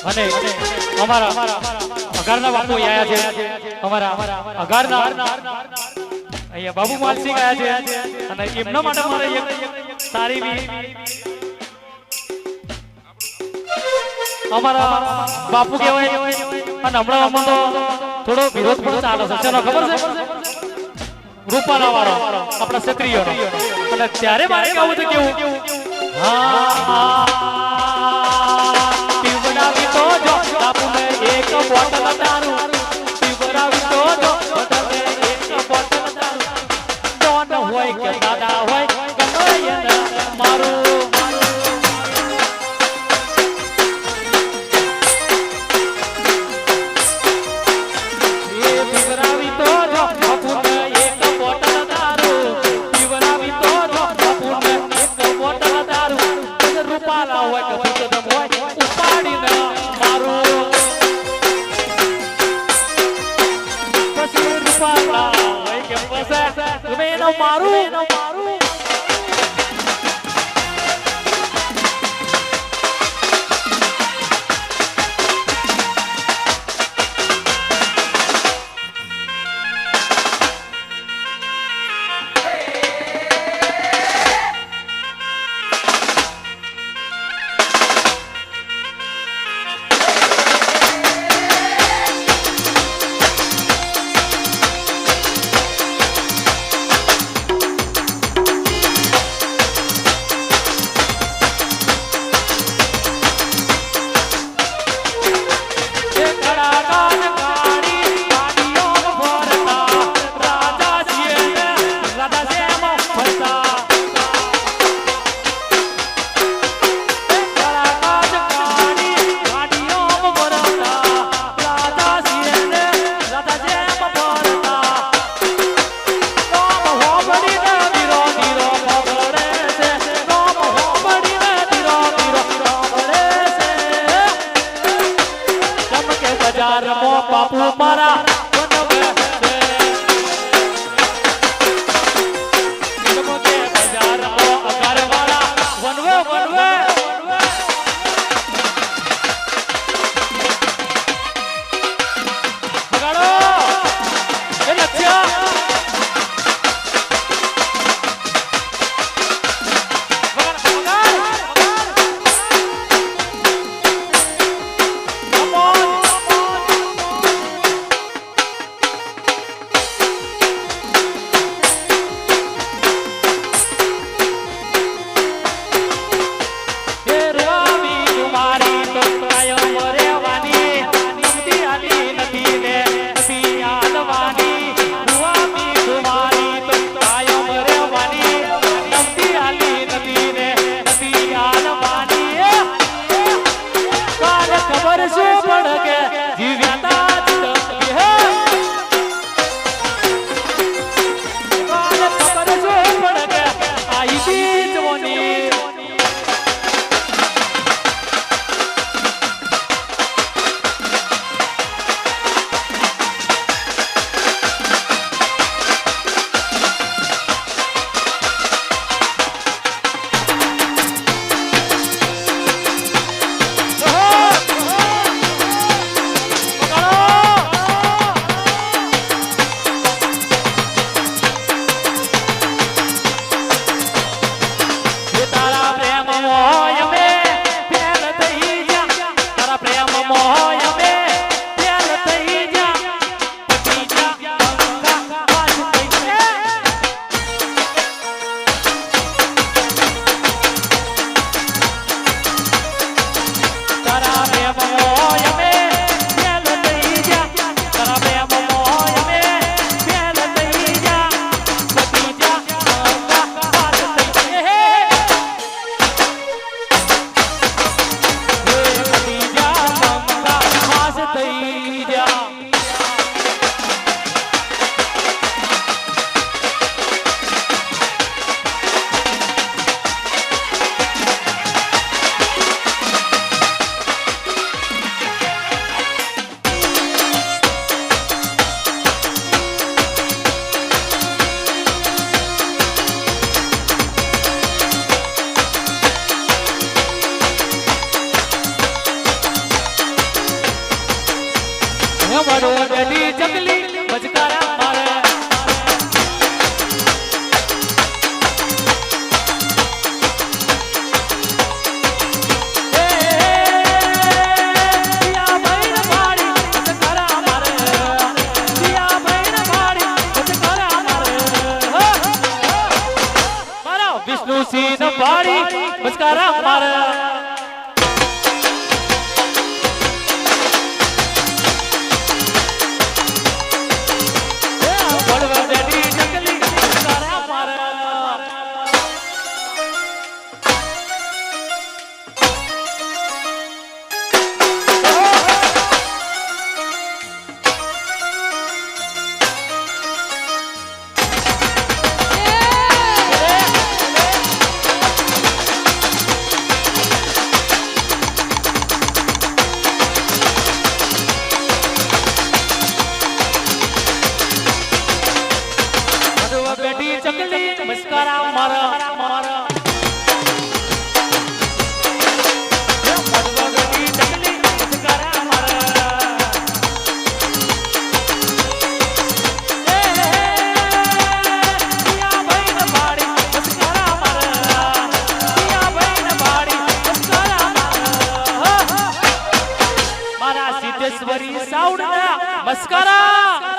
અને અમારા અગારના બાપુ આયા છે અમારા અગારના અહીંયા બાબુ માલસિંહ આયા છે અને એમના માટે મારે એક સારી અમારા બાપુ કહેવાય અને હમણાં અમને તો થોડો વિરોધ પણ ચાલે છે ચલો ખબર છે રૂપાલા વાળો આપણા ક્ષત્રિયોનો અને ત્યારે મારે કેવું છે કેવું હા પીવડાવી તો જો બાપુને એક બોટલ દારૂ પીવડાવી તો જો બાપુને એક બોટલ દારૂ ડોન હોય કે દાદા હોય ગમે એને મારું બાપુ મારા વડો બેઠી ચકલી બચકારા મારે વિષ્ણુ સિંહ પાડી બચકારા મારે બચકારા મારા મારા સિદ્ધેશ્વરી સાઉન્ડ મસ્કરા